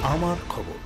আমার খবর।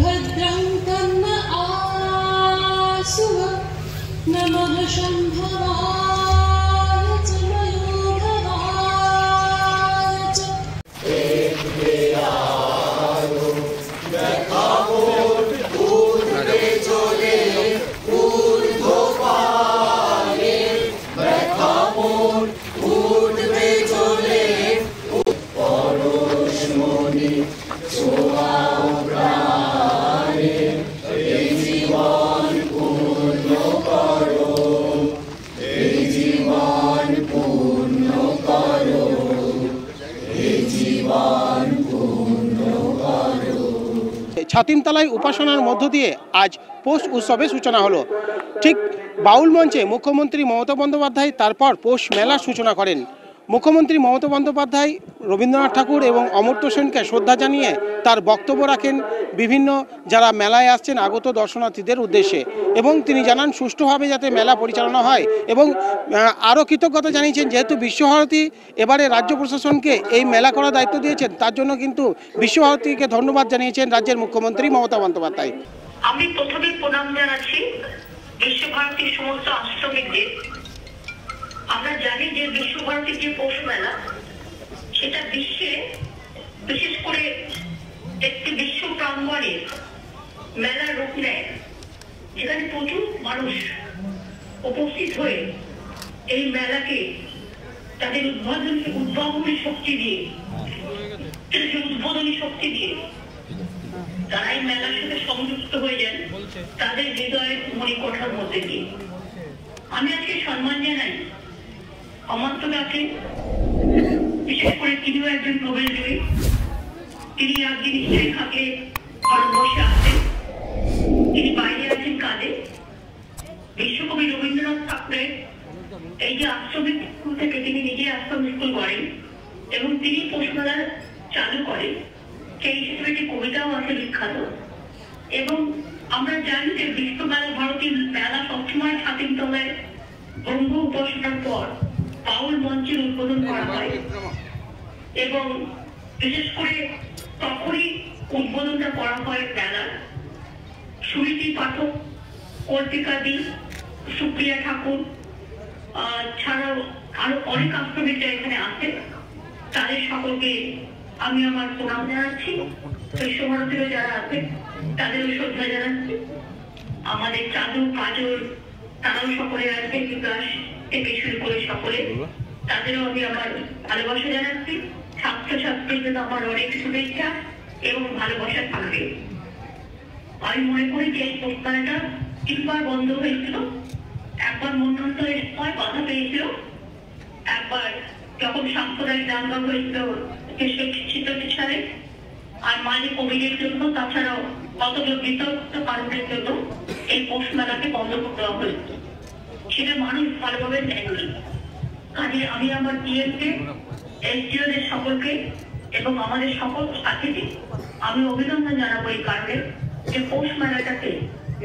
भद्रं तन्न आसुः नमः शम्भवाय च मयूरवाय च। ছাতিমতলায় উপাসনার মধ্য দিয়ে আজ পৌষ উৎসবের সূচনা হলো। ঠিক বাউল মঞ্চে মুখ্যমন্ত্রী মমতা বন্দ্যোপাধ্যায় তারপর পৌষ মেলার সূচনা করেন। মুখ্যমন্ত্রী মমতা বন্দ্যোপাধ্যায় রবীন্দ্রনাথ ঠাকুর এবং অমর্ত্য সেনকে শ্রদ্ধা জানিয়ে তার বক্তব্য রাখেন বিভিন্ন যারা মেলায় আসছেন আগত দর্শনার্থীদের উদ্দেশ্যে, এবং তিনি জানান সুষ্ঠুভাবে যাতে মেলা পরিচালনা হয়, এবং আরও কৃতজ্ঞতা জানিয়েছেন যেহেতু বিশ্বভারতী এবারে রাজ্য প্রশাসনকে এই মেলা করার দায়িত্ব দিয়েছেন, তার জন্য কিন্তু বিশ্বভারতীকে ধন্যবাদ জানিয়েছেন রাজ্যের মুখ্যমন্ত্রী মমতা বন্দ্যোপাধ্যায়। আমি প্রথমে প্রণাম জানাচ্ছি বিশ্বভারতীর সমস্ত আশ্রমিকদের। আমরা জানি যে বিশ্বভারতীর যে পৌষ মেলা সেটা বিশ্বে বিশেষ করে একটি বিশ্ব প্রাঙ্গণে মেলার রূপ নেয়, যেখানে প্রচুর মানুষ উপস্থিত হয়ে এই মেলাকে তাদের উদ্ভাবনী শক্তি দিয়ে তারা এই মেলার সাথে সংযুক্ত হয়ে যান তাদের হৃদয়ের মণিকোঠার মধ্যে দিয়ে। আমি আজকে সম্মান জানাই অমর্ত্য দাকে, বিশেষ করে তিনিও একজন নোবেল জয়ী। তিনি আজকে নিশ্চয়ই থাকে ভারতবর্ষে আসেন, তিনি বাইরে আছেন কাজে। বিশ্বকবি রবীন্দ্রনাথ ঠাকুরের এই যে আশ্রমিক স্কুল থেকে তিনি নিজে আশ্রম স্কুল করেন এবং তিনি পৌষ মেলা চালু করেন, সেই হিসেবে একটি কবিতাও আছে বিখ্যাত। এবং আমরা জানি যে বিশ্ব মেলা ভারতীয় মেলা সবসময় ছাতিমতলায় ব্রহ্ম উপাসনার পর বাউল মঞ্চের উদ্বোধন করা হয়, এবং বিশেষ করে তখনই উদ্বোধনটা করা হয় মেলার। সুরীতি পাঠক, কল্পিকাদি, সুপ্রিয়া ঠাকুর ছাড়াও আরো অনেক আশ্রমিকরা এখানে আছে। তাদের সকলকে আমি আমার প্রণাম জানাচ্ছি। বিশ্বভারতীয় যারা আছে তাদেরও শ্রদ্ধা জানাচ্ছি। আমাদের চাদু কাজল তারাও সকলে আসবে, বিকাশ থেকে শুরু করে সকলে, তাদেরও আমি আমার ভালোবাসা জানাচ্ছি। ছাত্রছাত্রীর জন্য আমার অনেক শুভেচ্ছা এবং ভালোবাসা থাকবে। আমি মনে করি যে এই প্রস্তাবটা তিনবার বন্ধ হয়েছিল। একবার মন্ত্রণালয়ের সময় বাধা পেয়েছিল, একবার যখন সাম্প্রদায়িক দাঙ্গা হয়েছিল সালে, আর মাঝে কোভিডের জন্য, তাছাড়াও কতগুলো বিতর্কিত কারণের জন্য এই পৌষ মেলাকে বন্ধ করে দেওয়া হয়েছিল। সেটা মানুষ ভালোভাবে নেয়নি। কাজে আমি আমার ডিএমকে, এসডিওদের সকলকে এবং আমাদের সকল সাথীকে আমি অভিনন্দন জানাবো এই কারণে যে পৌষ মেলাটাকে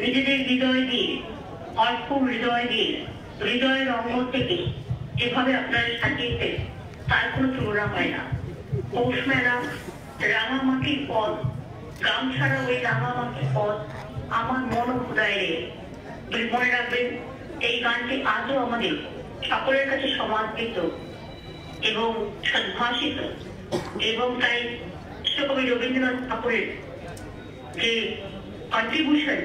নিজেদের হৃদয় দিয়ে, অল্প হৃদয় দিয়ে, হৃদয়ের অঙ্গ থেকে যেভাবে আপনারা সাজিয়েছেন তার কোনো তুলনা হয় না। পৌষ মেলা, রাঙামাটির পথ, গামছাড়া ওই রাঙামাটির পথ আমার মন হৃদয়ে। মনে রাখবেন, এই গানটি আজও আমাদের সকলের কাছে সমাদৃত এবং সদ্ভাষিত, এবং তাই বিশ্বকবি রবীন্দ্রনাথ ঠাকুরের যে কন্ট্রিবিউশন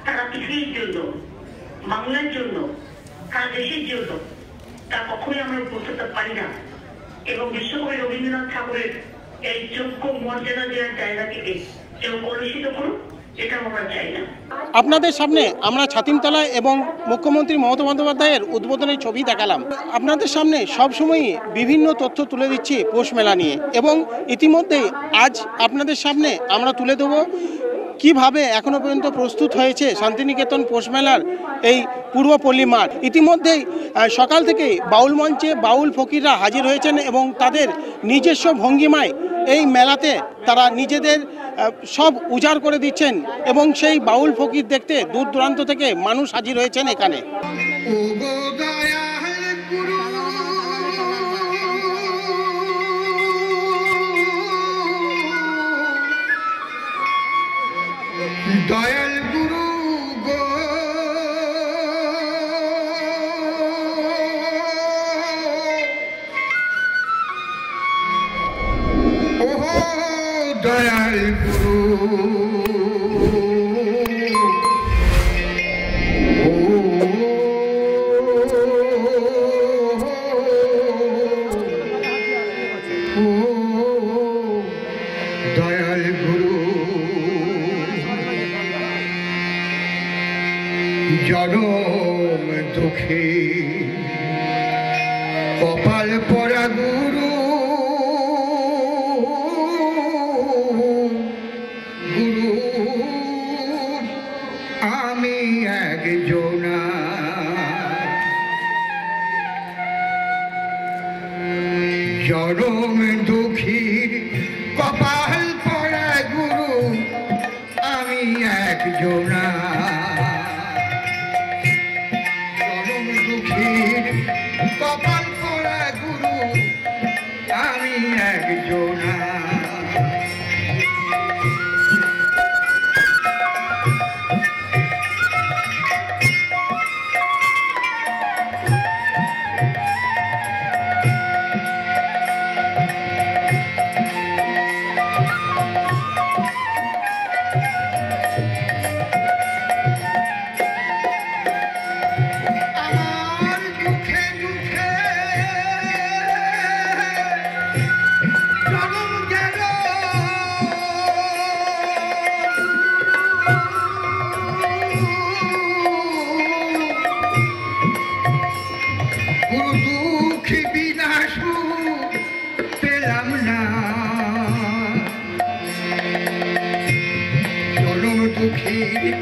তারা পৃথিবীর জন্য, বাংলার জন্য, তারা দেশের জন্য, তা কখনোই আমরা বলতে পারি না। এবং বিশ্বকবি রবীন্দ্রনাথ ঠাকুরের এই যোগ্য মর্যাদা দেওয়ার জায়গাটিকে কেউ কলুষিত করুক, এটা আমরা চাই না। আপনাদের সামনে আমরা ছাতিমতলা এবং মুখ্যমন্ত্রী মমতা বন্দ্যোপাধ্যায়ের উদ্বোধনের ছবি দেখালাম। আপনাদের সামনে সবসময়ই বিভিন্ন তথ্য তুলে দিচ্ছি পৌষ মেলা নিয়ে, এবং ইতিমধ্যেই আজ আপনাদের সামনে আমরা তুলে দেব কিভাবে এখনো পর্যন্ত প্রস্তুত হয়েছে শান্তিনিকেতন পৌষ মেলার এই পূর্বপল্লী মাঠ। ইতিমধ্যেই সকাল থেকেই বাউল মঞ্চে বাউল ফকিররা হাজির হয়েছেন এবং তাদের নিজস্ব ভঙ্গিমায় এই মেলাতে তারা নিজেদের সব উজাড় করে দিচ্ছেন, এবং সেই বাউল ফকির দেখতে দূর দূরান্ত থেকে মানুষ হাজির হয়েছেন এখানে। দয়াল গুরু গো, ওহো দয়াল গুরু, দয়াল গুরু, জনম দুঃখী কপাল পরা গুরু, গুরু আমি একজনা, জনম দুঃখী কপাল পরা গুরু আমি একজনা, কপাল পরা গুরু আমি একজনা।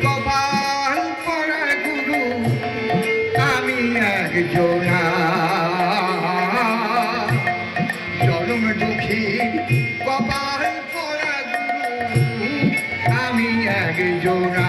কপাল পরা গুরু আমি একজনা, জনম দুঃখী কপাল পরা গুরু আমি একজনা।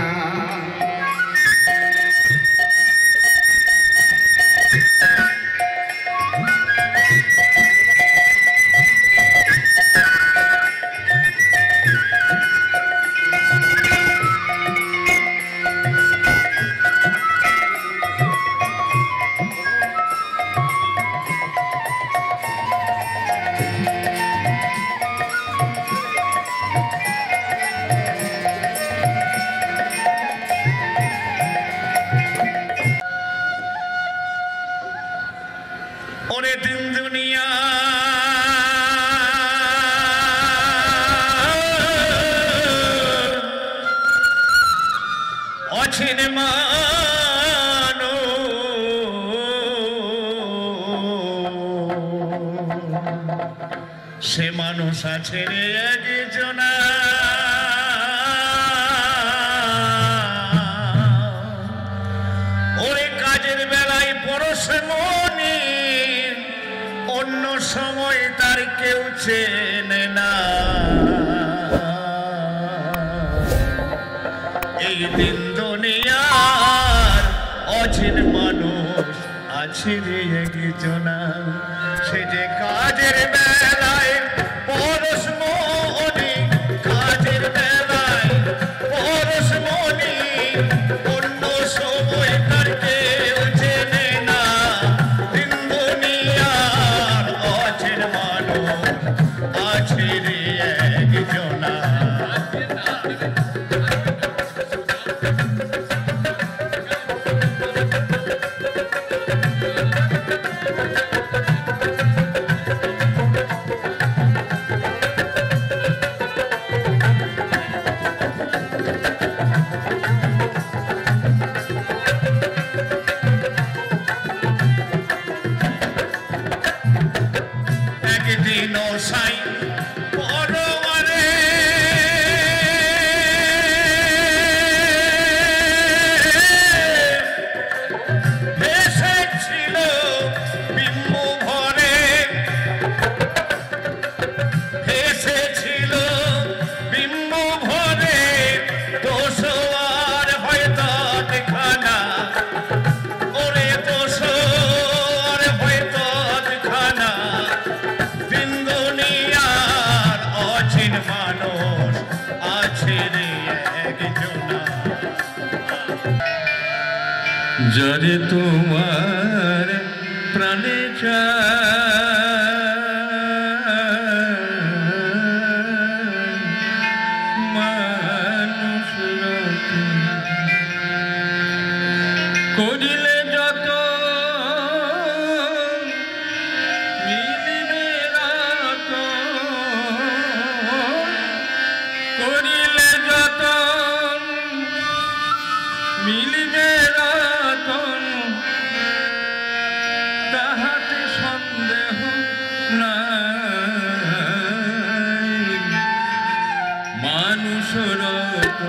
সে মানুষ আছে রে একজনা, ওরে কাজের বেলায় পরশে মনি, অন্য সময় তার কেউ চেনে না। দিন দুনিয়ার অচিন মানুষ আছে রে একজনা, সে যে কাজের বেলায় পরশমণি, কাজের বেলায় পরশমণি, অন্য সময় তার কেউ চেনে না। দিন দুনিয়ার অচিন মানুষ আছে রে একজনা। একদিন সাই পরমারে এসেছিল বিম্ব ভরে, এসেছিল বিম্ব ভরে, দোষ আর হয়তো দেখানা, ওরে দোষ আর হয়তো দেখানা। দিন দুনিয়ার অচিন মানুষ আছে রে একজনা, যারে তোমার প্রাণে মানুষ করিলে যত মিলিবে রাত, করিলে যত মিলিবে রাত, তাহাতে সন্দেহ নাই। মানুষ রত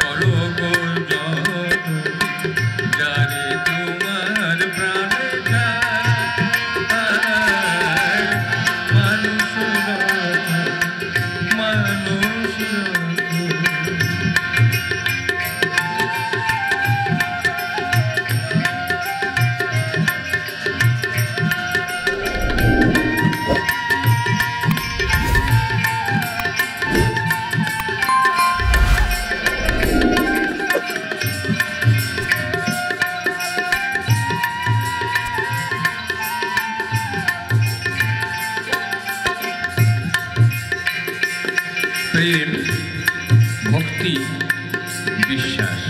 করো গো যত, যারে তোমার প্রাণে চায়। মানুষ রত, মানুষ রত। প্রেম, ভক্তি, বিশ্বাস,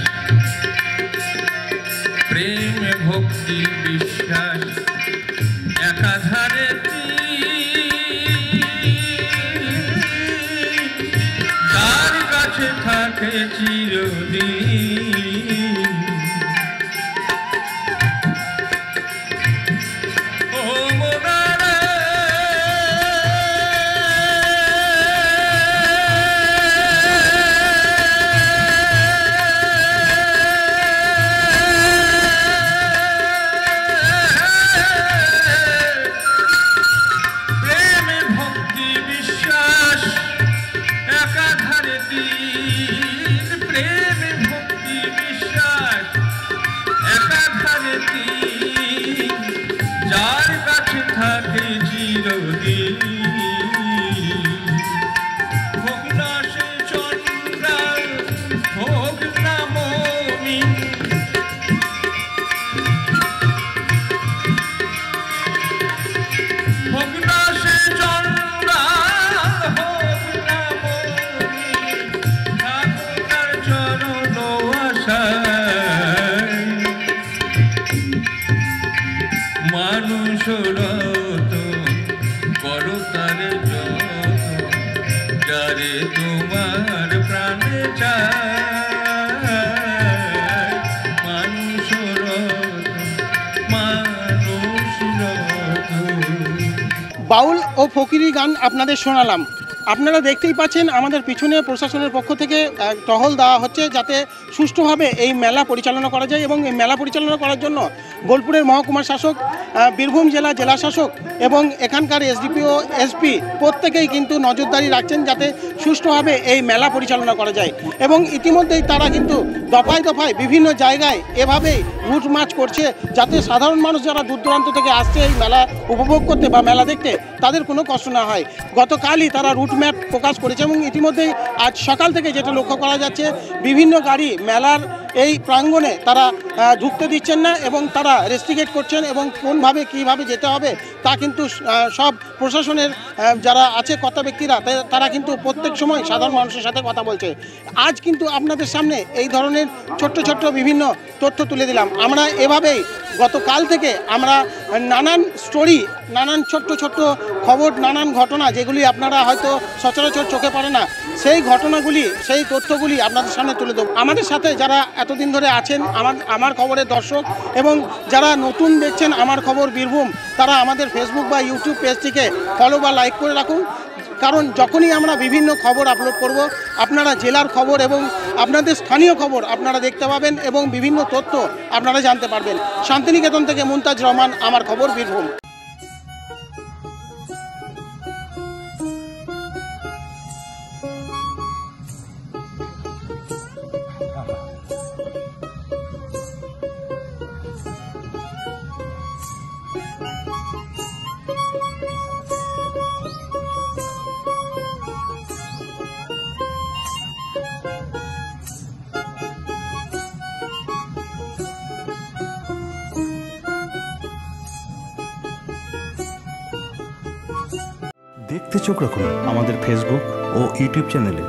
প্রেম, ভক্তি, বিশ্বাস একাধারে তার কাছে থাকে চিরদিন। ও মোনারা যার কাছে থাকে চিরদিন। হোক না সে চন্দ্রা, হোক না মমিন, হোক না সে চন্দ্রা, হোক না মমিন, থাকুক তার চরণ আশায়। মানুষ রত করো তারে যত, যারে তোমার প্রাণে চায়। মানুষ রত, মানুষ রত। বাউল ও ফকিরি গান আপনাদের শোনালাম। আপনারা দেখতেই পাচ্ছেন আমাদের পিছনে প্রশাসনের পক্ষ থেকে টহল দেওয়া হচ্ছে যাতে সুষ্ঠুভাবে এই মেলা পরিচালনা করা যায় এবং এই মেলা পরিচালনা করার জন্য বোলপুরের মহকুমা শাসক, বীরভূম জেলা শাসক এবং এখানকার এসডিপিও, এসপি প্রত্যেকেই কিন্তু নজরদারি রাখছেন যাতে সুষ্ঠুভাবে এই মেলা পরিচালনা করা যায়। এবং ইতিমধ্যেই তারা কিন্তু দফায় দফায় বিভিন্ন জায়গায় এভাবেই রুট মার্চ করছে যাতে সাধারণ মানুষ যারা দূর দূরান্ত থেকে আসছে এই মেলা উপভোগ করতে বা মেলা দেখতে তাদের কোনো কষ্ট না হয়। গতকালই তারা রুট ম্যাপ প্রকাশ করেছে এবং ইতিমধ্যেই আজ সকাল থেকে যেটা লক্ষ্য করা যাচ্ছে বিভিন্ন গাড়ি মেলার এই প্রাঙ্গণে তারা ঢুকতে দিচ্ছেন না এবং তারা রেস্ট্রিকেট করছেন এবং কোনভাবে কীভাবে যেতে হবে তা কিন্তু সব প্রশাসনের যারা আছে কর্তা ব্যক্তিরা তারা কিন্তু প্রত্যেক সময় সাধারণ মানুষের সাথে কথা বলছে। আজ কিন্তু আপনাদের সামনে এই ধরনের ছোট্ট ছোট্ট বিভিন্ন তথ্য তুলে দিলাম। আমরা এভাবেই গতকাল থেকে আমরা নানান স্টোরি, নানান ছোট্ট ছোট্ট খবর, নানান ঘটনা যেগুলি আপনারা হয়তো সচরাচর চোখে পড়ে না, সেই ঘটনাগুলি, সেই তথ্যগুলি আপনাদের সামনে তুলে দেব। আমাদের সাথে যারা এতদিন ধরে আছেন আমার খবরের দর্শক এবং যারা নতুন দেখছেন আমার খবর বীরভূম, তারা আমাদের ফেসবুক বা ইউটিউব পেজটিকে ফলো বা লাইক করে রাখুন, কারণ যখনই আমরা বিভিন্ন খবর আপলোড করব আপনারা জেলার খবর এবং আপনাদের স্থানীয় খবর আপনারা দেখতে পাবেন এবং বিভিন্ন তথ্য আপনারা জানতে পারবেন। শান্তিনিকেতন থেকে মুমতাজ রহমান, আমার খবর বীরভূম। দেখতে চোখ রাখুন আমাদের ফেসবুক ও ইউটিউব চ্যানেলে।